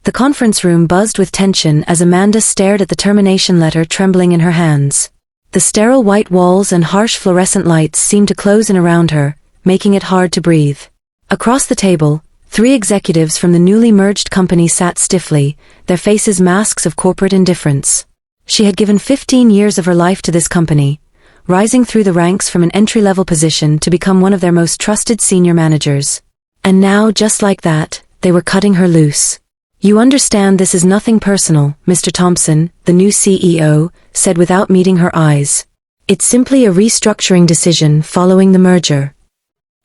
The conference room buzzed with tension as Amanda stared at the termination letter trembling in her hands. The sterile white walls and harsh fluorescent lights seemed to close in around her, making it hard to breathe. Across the table, 3 executives from the newly merged company sat stiffly, their faces masks of corporate indifference. She had given 15 years of her life to this company, rising through the ranks from an entry-level position to become one of their most trusted senior managers. And now, just like that, they were cutting her loose. "You understand this is nothing personal," Mr. Thompson, the new CEO, said without meeting her eyes. "It's simply a restructuring decision following the merger."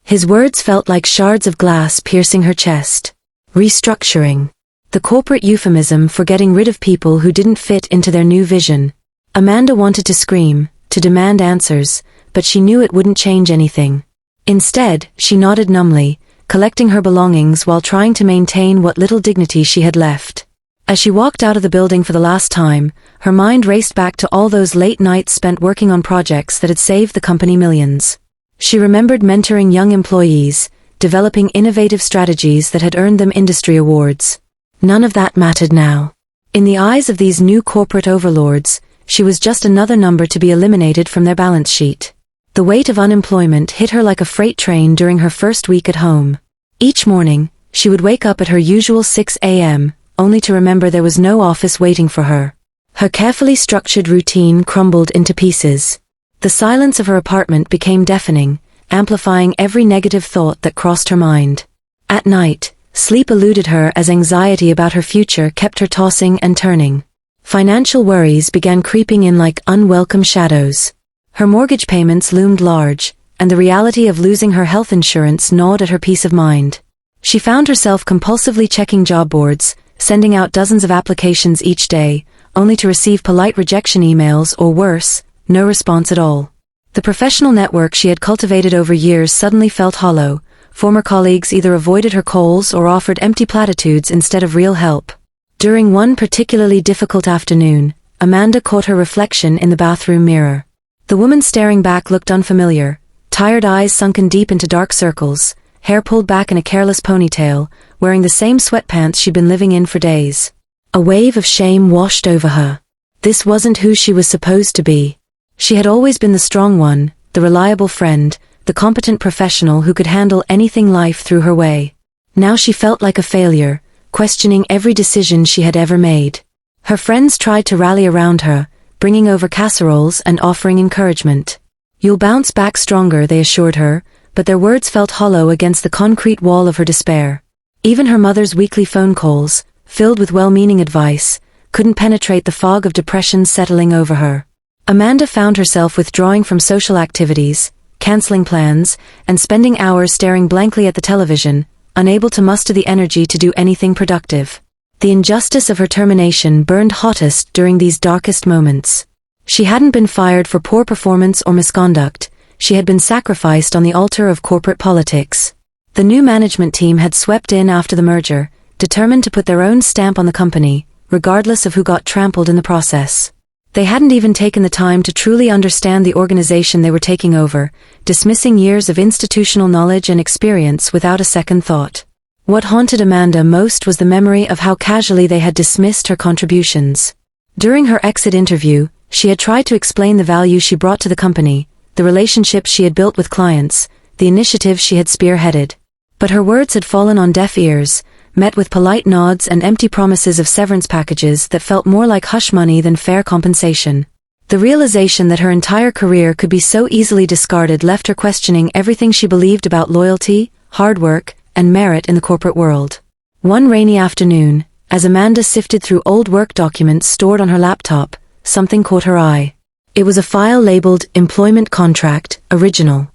His words felt like shards of glass piercing her chest. Restructuring. The corporate euphemism for getting rid of people who didn't fit into their new vision. Amanda wanted to scream, to demand answers, but she knew it wouldn't change anything. Instead, she nodded numbly, collecting her belongings while trying to maintain what little dignity she had left. As she walked out of the building for the last time, her mind raced back to all those late nights spent working on projects that had saved the company millions. She remembered mentoring young employees, developing innovative strategies that had earned them industry awards. None of that mattered now. In the eyes of these new corporate overlords, she was just another number to be eliminated from their balance sheet. The weight of unemployment hit her like a freight train during her first week at home. Each morning, she would wake up at her usual 6 a.m., only to remember there was no office waiting for her. Her carefully structured routine crumbled into pieces. The silence of her apartment became deafening, amplifying every negative thought that crossed her mind. At night, sleep eluded her as anxiety about her future kept her tossing and turning. Financial worries began creeping in like unwelcome shadows. Her mortgage payments loomed large, and the reality of losing her health insurance gnawed at her peace of mind. She found herself compulsively checking job boards, sending out dozens of applications each day, only to receive polite rejection emails or worse, no response at all. The professional network she had cultivated over years suddenly felt hollow. Former colleagues either avoided her calls or offered empty platitudes instead of real help. During one particularly difficult afternoon, Amanda caught her reflection in the bathroom mirror. The woman staring back looked unfamiliar, tired eyes sunken deep into dark circles, hair pulled back in a careless ponytail, wearing the same sweatpants she'd been living in for days. A wave of shame washed over her. This wasn't who she was supposed to be. She had always been the strong one, the reliable friend, the competent professional who could handle anything life threw her way. Now she felt like a failure, questioning every decision she had ever made. Her friends tried to rally around her, bringing over casseroles and offering encouragement. "You'll bounce back stronger," they assured her, but their words felt hollow against the concrete wall of her despair. Even her mother's weekly phone calls, filled with well-meaning advice, couldn't penetrate the fog of depression settling over her. Amanda found herself withdrawing from social activities, canceling plans, and spending hours staring blankly at the television, unable to muster the energy to do anything productive. The injustice of her termination burned hottest during these darkest moments. She hadn't been fired for poor performance or misconduct, she had been sacrificed on the altar of corporate politics. The new management team had swept in after the merger, determined to put their own stamp on the company, regardless of who got trampled in the process. They hadn't even taken the time to truly understand the organization they were taking over, dismissing years of institutional knowledge and experience without a second thought. What haunted Amanda most was the memory of how casually they had dismissed her contributions. During her exit interview, she had tried to explain the value she brought to the company, the relationships she had built with clients, the initiatives she had spearheaded. But her words had fallen on deaf ears, met with polite nods and empty promises of severance packages that felt more like hush money than fair compensation. The realization that her entire career could be so easily discarded left her questioning everything she believed about loyalty, hard work, and merit in the corporate world. One rainy afternoon, as Amanda sifted through old work documents stored on her laptop, something caught her eye. It was a file labeled Employment Contract, Original.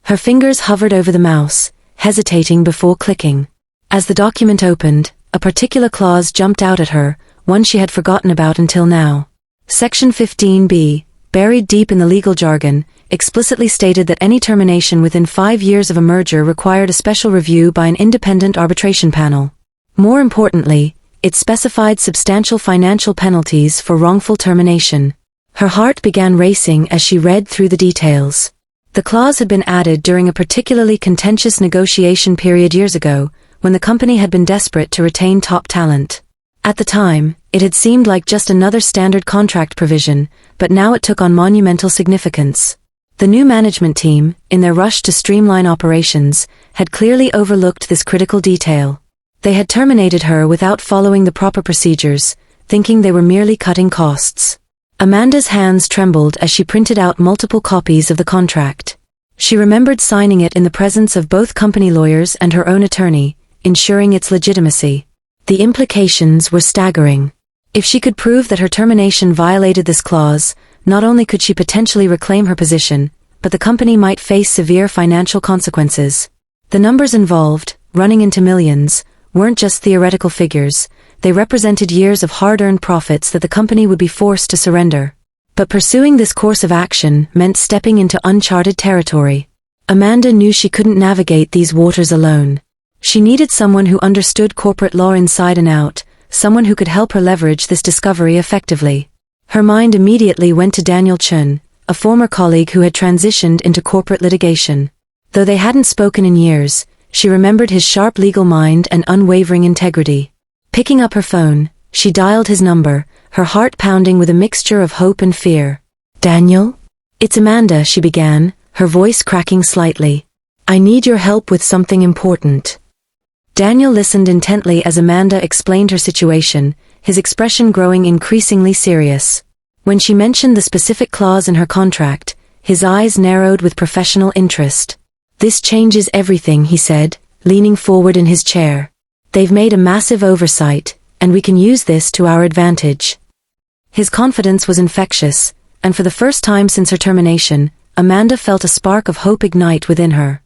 Her fingers hovered over the mouse, hesitating before clicking. As the document opened, a particular clause jumped out at her, one she had forgotten about until now. Section 15b, buried deep in the legal jargon, explicitly stated that any termination within 5 years of a merger required a special review by an independent arbitration panel. More importantly, it specified substantial financial penalties for wrongful termination. Her heart began racing as she read through the details. The clause had been added during a particularly contentious negotiation period years ago, when the company had been desperate to retain top talent. At the time, it had seemed like just another standard contract provision, but now it took on monumental significance. The new management team, in their rush to streamline operations, had clearly overlooked this critical detail. They had terminated her without following the proper procedures, thinking they were merely cutting costs. Amanda's hands trembled as she printed out multiple copies of the contract. She remembered signing it in the presence of both company lawyers and her own attorney, ensuring its legitimacy. The implications were staggering. If she could prove that her termination violated this clause, not only could she potentially reclaim her position, but the company might face severe financial consequences. The numbers involved, running into millions, weren't just theoretical figures. They represented years of hard-earned profits that the company would be forced to surrender. But pursuing this course of action meant stepping into uncharted territory. Amanda knew she couldn't navigate these waters alone. She needed someone who understood corporate law inside and out, someone who could help her leverage this discovery effectively. Her mind immediately went to Daniel Chun, a former colleague who had transitioned into corporate litigation. Though they hadn't spoken in years, she remembered his sharp legal mind and unwavering integrity. Picking up her phone, she dialed his number, her heart pounding with a mixture of hope and fear. "Daniel? It's Amanda," she began, her voice cracking slightly. "I need your help with something important." Daniel listened intently as Amanda explained her situation, his expression growing increasingly serious. When she mentioned the specific clause in her contract, his eyes narrowed with professional interest. "This changes everything," he said, leaning forward in his chair. "They've made a massive oversight, and we can use this to our advantage." His confidence was infectious, and for the first time since her termination, Amanda felt a spark of hope ignite within her.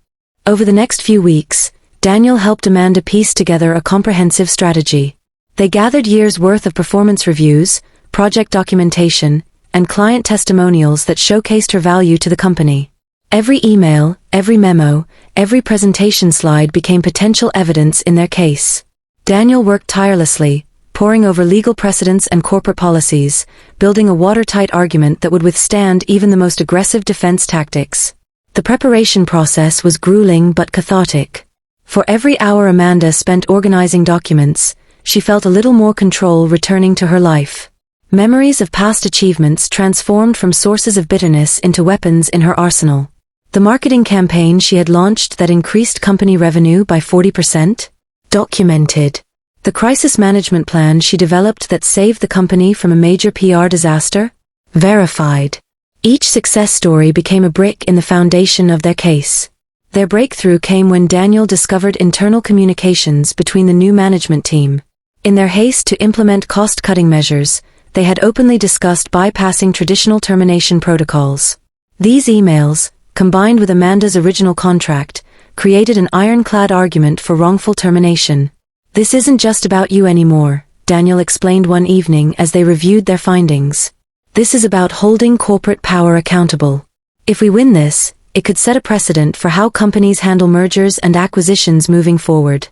Over the next few weeks, Daniel helped Amanda piece together a comprehensive strategy. They gathered years' worth of performance reviews, project documentation, and client testimonials that showcased her value to the company. Every email, every memo, every presentation slide became potential evidence in their case. Daniel worked tirelessly, poring over legal precedents and corporate policies, building a watertight argument that would withstand even the most aggressive defense tactics. The preparation process was grueling but cathartic. For every hour Amanda spent organizing documents, she felt a little more control returning to her life. Memories of past achievements transformed from sources of bitterness into weapons in her arsenal. The marketing campaign she had launched that increased company revenue by 40%? Documented. The crisis management plan she developed that saved the company from a major PR disaster? Verified. Each success story became a brick in the foundation of their case. Their breakthrough came when Daniel discovered internal communications between the new management team. In their haste to implement cost-cutting measures, they had openly discussed bypassing traditional termination protocols. These emails, combined with Amanda's original contract, created an ironclad argument for wrongful termination. "This isn't just about you anymore," Daniel explained one evening as they reviewed their findings. "This is about holding corporate power accountable. If we win this, it could set a precedent for how companies handle mergers and acquisitions moving forward."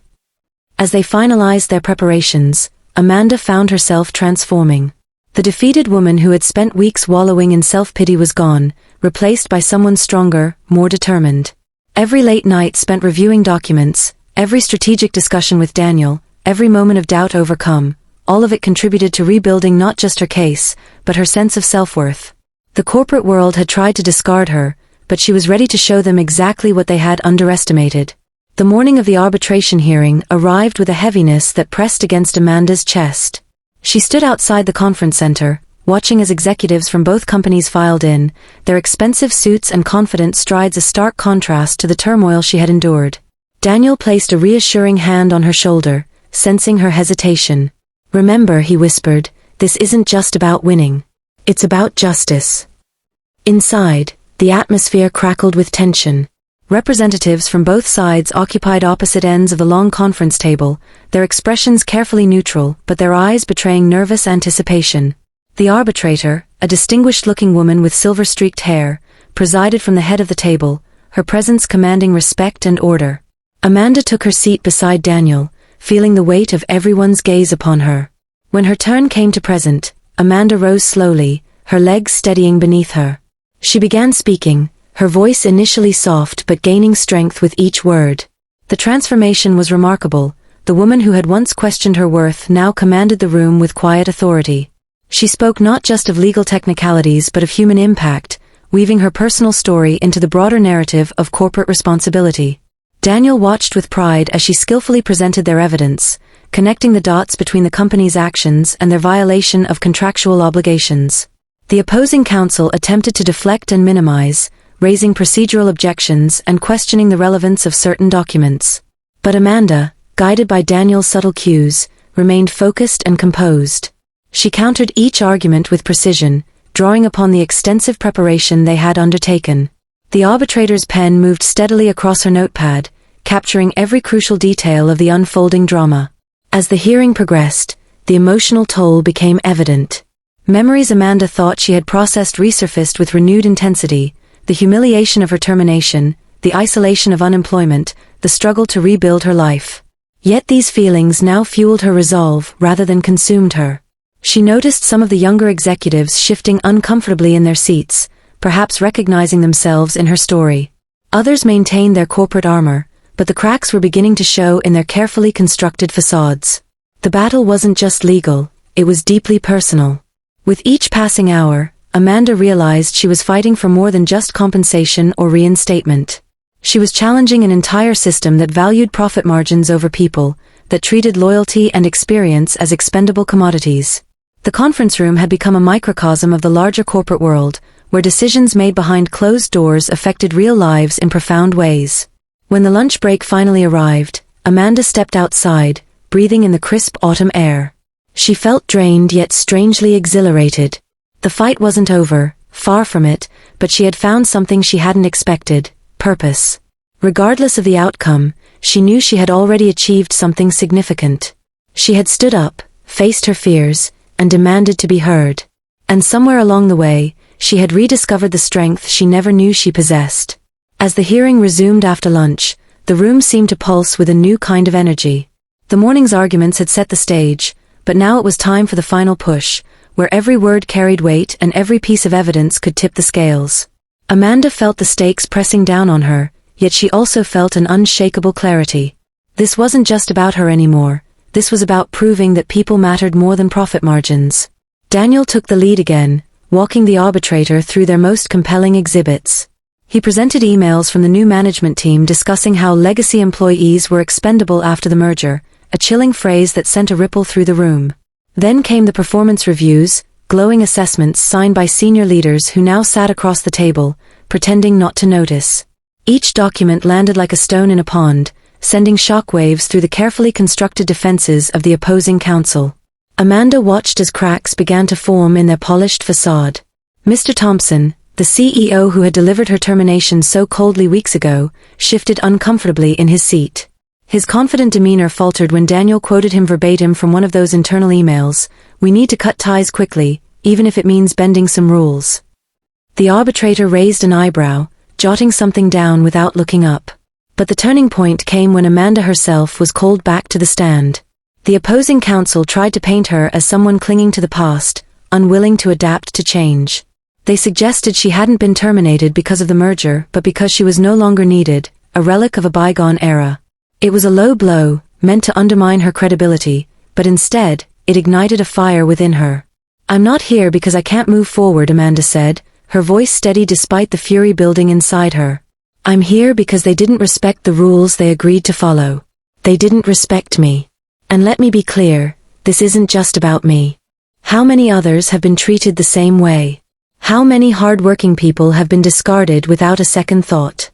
As they finalized their preparations, Amanda found herself transforming. The defeated woman who had spent weeks wallowing in self-pity was gone, replaced by someone stronger, more determined. Every late night spent reviewing documents, every strategic discussion with Daniel, every moment of doubt overcome, all of it contributed to rebuilding not just her case, but her sense of self-worth. The corporate world had tried to discard her, but she was ready to show them exactly what they had underestimated. The morning of the arbitration hearing arrived with a heaviness that pressed against Amanda's chest. She stood outside the conference center, watching as executives from both companies filed in, their expensive suits and confident strides a stark contrast to the turmoil she had endured. Daniel placed a reassuring hand on her shoulder, sensing her hesitation. "Remember," he whispered, "this isn't just about winning. It's about justice." Inside, the atmosphere crackled with tension. Representatives from both sides occupied opposite ends of the long conference table, their expressions carefully neutral but their eyes betraying nervous anticipation. The arbitrator, a distinguished-looking woman with silver-streaked hair, presided from the head of the table, her presence commanding respect and order. Amanda took her seat beside Daniel, feeling the weight of everyone's gaze upon her. When her turn came to present, Amanda rose slowly, her legs steadying beneath her. She began speaking, her voice initially soft but gaining strength with each word. The transformation was remarkable, the woman who had once questioned her worth now commanded the room with quiet authority. She spoke not just of legal technicalities but of human impact, weaving her personal story into the broader narrative of corporate responsibility. Daniel watched with pride as she skillfully presented their evidence, connecting the dots between the company's actions and their violation of contractual obligations. The opposing counsel attempted to deflect and minimize, raising procedural objections and questioning the relevance of certain documents. But Amanda, guided by Daniel's subtle cues, remained focused and composed. She countered each argument with precision, drawing upon the extensive preparation they had undertaken. The arbitrator's pen moved steadily across her notepad, capturing every crucial detail of the unfolding drama. As the hearing progressed, the emotional toll became evident. Memories Amanda thought she had processed resurfaced with renewed intensity: the humiliation of her termination, the isolation of unemployment, the struggle to rebuild her life. Yet these feelings now fueled her resolve rather than consumed her. She noticed some of the younger executives shifting uncomfortably in their seats, perhaps recognizing themselves in her story. Others maintained their corporate armor, but the cracks were beginning to show in their carefully constructed facades. The battle wasn't just legal, it was deeply personal. With each passing hour, Amanda realized she was fighting for more than just compensation or reinstatement. She was challenging an entire system that valued profit margins over people, that treated loyalty and experience as expendable commodities. The conference room had become a microcosm of the larger corporate world, where decisions made behind closed doors affected real lives in profound ways. When the lunch break finally arrived, Amanda stepped outside, breathing in the crisp autumn air. She felt drained yet strangely exhilarated. The fight wasn't over, far from it, but she had found something she hadn't expected: purpose. Regardless of the outcome, she knew she had already achieved something significant. She had stood up, faced her fears, and demanded to be heard. And somewhere along the way, she had rediscovered the strength she never knew she possessed. As the hearing resumed after lunch, the room seemed to pulse with a new kind of energy. The morning's arguments had set the stage, but now it was time for the final push, where every word carried weight and every piece of evidence could tip the scales. Amanda felt the stakes pressing down on her, yet she also felt an unshakable clarity. This wasn't just about her anymore, this was about proving that people mattered more than profit margins. Daniel took the lead again, walking the arbitrator through their most compelling exhibits. He presented emails from the new management team discussing how legacy employees were expendable after the merger, a chilling phrase that sent a ripple through the room. Then came the performance reviews, glowing assessments signed by senior leaders who now sat across the table, pretending not to notice. Each document landed like a stone in a pond, sending shockwaves through the carefully constructed defenses of the opposing counsel. Amanda watched as cracks began to form in their polished facade. Mr. Thompson, the CEO who had delivered her termination so coldly weeks ago, shifted uncomfortably in his seat. His confident demeanor faltered when Daniel quoted him verbatim from one of those internal emails: "We need to cut ties quickly, even if it means bending some rules." The arbitrator raised an eyebrow, jotting something down without looking up. But the turning point came when Amanda herself was called back to the stand. The opposing counsel tried to paint her as someone clinging to the past, unwilling to adapt to change. They suggested she hadn't been terminated because of the merger but because she was no longer needed, a relic of a bygone era. It was a low blow, meant to undermine her credibility, but instead, it ignited a fire within her. "I'm not here because I can't move forward," Amanda said, her voice steady despite the fury building inside her. "I'm here because they didn't respect the rules they agreed to follow. They didn't respect me. And let me be clear, this isn't just about me. How many others have been treated the same way? How many hard-working people have been discarded without a second thought?"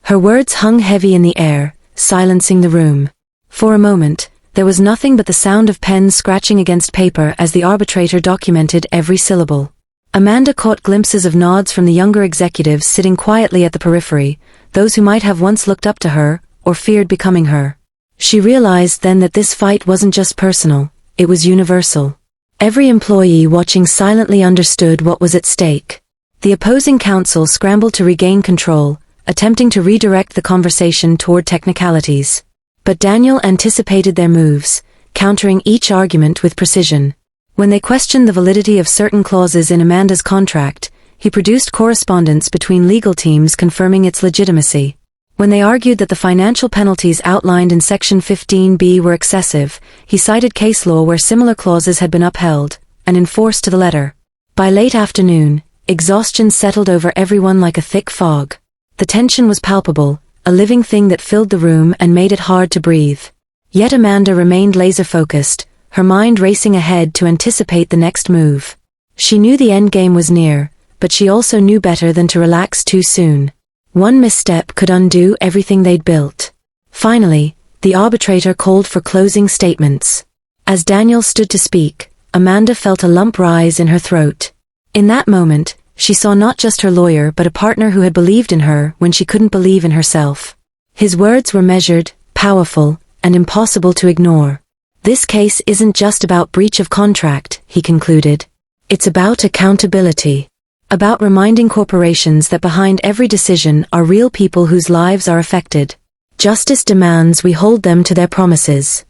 Her words hung heavy in the air, silencing the room. For a moment, there was nothing but the sound of pens scratching against paper as the arbitrator documented every syllable. Amanda caught glimpses of nods from the younger executives sitting quietly at the periphery, those who might have once looked up to her, or feared becoming her. She realized then that this fight wasn't just personal, it was universal. Every employee watching silently understood what was at stake. The opposing counsel scrambled to regain control, attempting to redirect the conversation toward technicalities. But Daniel anticipated their moves, countering each argument with precision. When they questioned the validity of certain clauses in Amanda's contract, he produced correspondence between legal teams confirming its legitimacy. When they argued that the financial penalties outlined in Section 15B were excessive, he cited case law where similar clauses had been upheld and enforced to the letter. By late afternoon, exhaustion settled over everyone like a thick fog. The tension was palpable, a living thing that filled the room and made it hard to breathe. Yet Amanda remained laser-focused, her mind racing ahead to anticipate the next move. She knew the end game was near, but she also knew better than to relax too soon. One misstep could undo everything they'd built. Finally, the arbitrator called for closing statements. As Daniel stood to speak, Amanda felt a lump rise in her throat. In that moment, she saw not just her lawyer but a partner who had believed in her when she couldn't believe in herself. His words were measured, powerful, and impossible to ignore. "This case isn't just about breach of contract," he concluded. "It's about accountability. About reminding corporations that behind every decision are real people whose lives are affected. Justice demands we hold them to their promises."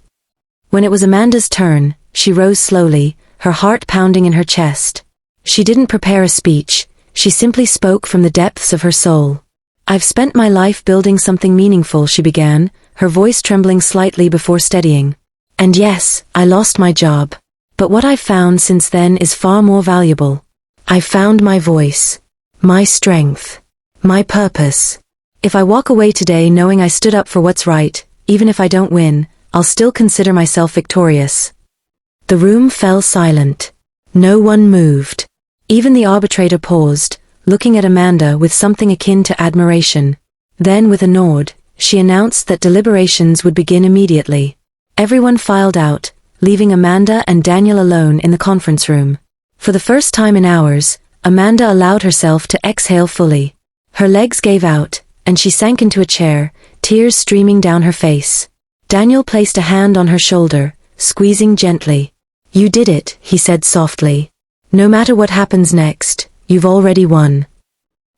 When it was Amanda's turn, she rose slowly, her heart pounding in her chest. She didn't prepare a speech, she simply spoke from the depths of her soul. "I've spent my life building something meaningful," she began, her voice trembling slightly before steadying. "And yes, I lost my job. But what I've found since then is far more valuable. I found my voice, my strength, my purpose. If I walk away today knowing I stood up for what's right, even if I don't win, I'll still consider myself victorious." The room fell silent. No one moved. Even the arbitrator paused, looking at Amanda with something akin to admiration. Then with a nod, she announced that deliberations would begin immediately. Everyone filed out, leaving Amanda and Daniel alone in the conference room. For the first time in hours, Amanda allowed herself to exhale fully. Her legs gave out, and she sank into a chair, tears streaming down her face. Daniel placed a hand on her shoulder, squeezing gently. "You did it," he said softly. "No matter what happens next, you've already won."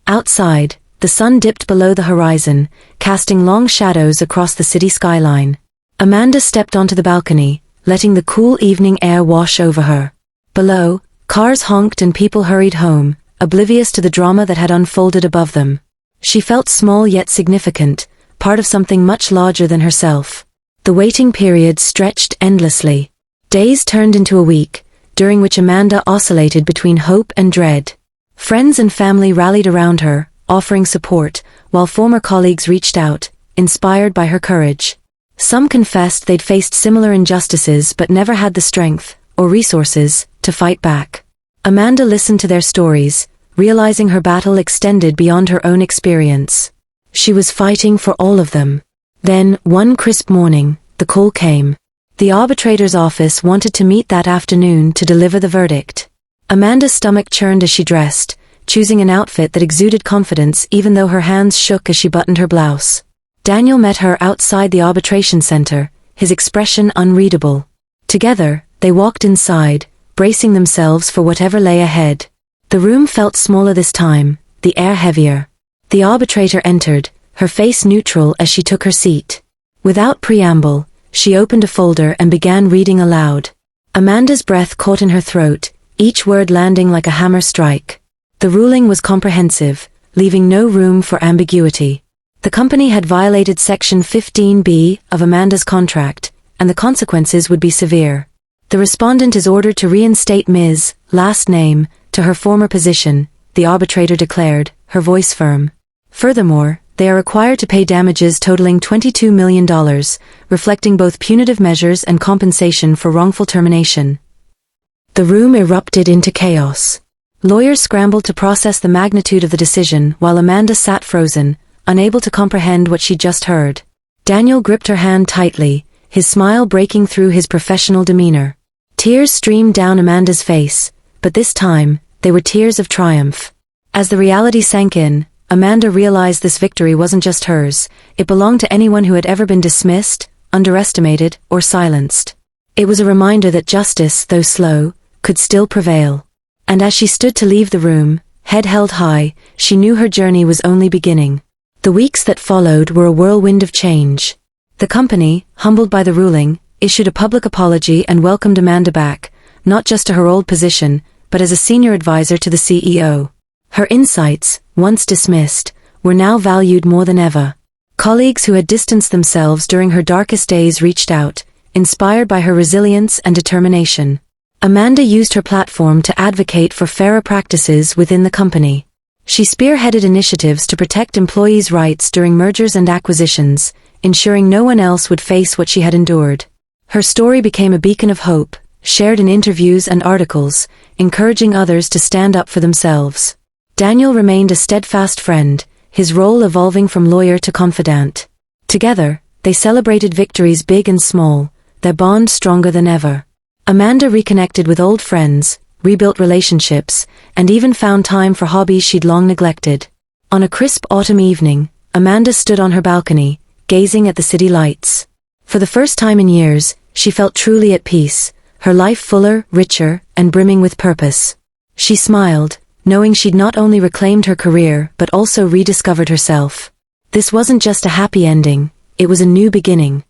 Outside, the sun dipped below the horizon, casting long shadows across the city skyline. Amanda stepped onto the balcony, letting the cool evening air wash over her. Below, cars honked and people hurried home, oblivious to the drama that had unfolded above them. She felt small yet significant, part of something much larger than herself. The waiting period stretched endlessly. Days turned into a week, during which Amanda oscillated between hope and dread. Friends and family rallied around her, offering support, while former colleagues reached out, inspired by her courage. Some confessed they'd faced similar injustices but never had the strength, or resources, to fight back. Amanda listened to their stories, realizing her battle extended beyond her own experience. She was fighting for all of them. Then, one crisp morning, the call came. The arbitrator's office wanted to meet that afternoon to deliver the verdict. Amanda's stomach churned as she dressed, choosing an outfit that exuded confidence even though her hands shook as she buttoned her blouse. Daniel met her outside the arbitration center, his expression unreadable. Together, they walked inside, bracing themselves for whatever lay ahead. The room felt smaller this time, the air heavier. The arbitrator entered, her face neutral as she took her seat. Without preamble, she opened a folder and began reading aloud. Amanda's breath caught in her throat, each word landing like a hammer strike. The ruling was comprehensive, leaving no room for ambiguity. The company had violated Section 15B of Amanda's contract, and the consequences would be severe. The respondent is ordered to reinstate Ms. last name to her former position, the arbitrator declared, her voice firm. Furthermore, they are required to pay damages totaling $22 million, reflecting both punitive measures and compensation for wrongful termination. The room erupted into chaos. Lawyers scrambled to process the magnitude of the decision while Amanda sat frozen, unable to comprehend what she'd just heard. Daniel gripped her hand tightly, his smile breaking through his professional demeanor. Tears streamed down Amanda's face, but this time, they were tears of triumph. As the reality sank in, Amanda realized this victory wasn't just hers, it belonged to anyone who had ever been dismissed, underestimated, or silenced. It was a reminder that justice, though slow, could still prevail. And as she stood to leave the room, head held high, she knew her journey was only beginning. The weeks that followed were a whirlwind of change. The company, humbled by the ruling, issued a public apology and welcomed Amanda back, not just to her old position, but as a senior advisor to the CEO. Her insights, once dismissed, were now valued more than ever. Colleagues who had distanced themselves during her darkest days reached out, inspired by her resilience and determination. Amanda used her platform to advocate for fairer practices within the company. She spearheaded initiatives to protect employees' rights during mergers and acquisitions, ensuring no one else would face what she had endured. Her story became a beacon of hope, shared in interviews and articles, encouraging others to stand up for themselves. Daniel remained a steadfast friend, his role evolving from lawyer to confidant. Together, they celebrated victories big and small, their bond stronger than ever. Amanda reconnected with old friends, rebuilt relationships, and even found time for hobbies she'd long neglected. On a crisp autumn evening, Amanda stood on her balcony, gazing at the city lights. For the first time in years, she felt truly at peace, her life fuller, richer, and brimming with purpose. She smiled, knowing she'd not only reclaimed her career but also rediscovered herself. This wasn't just a happy ending, it was a new beginning.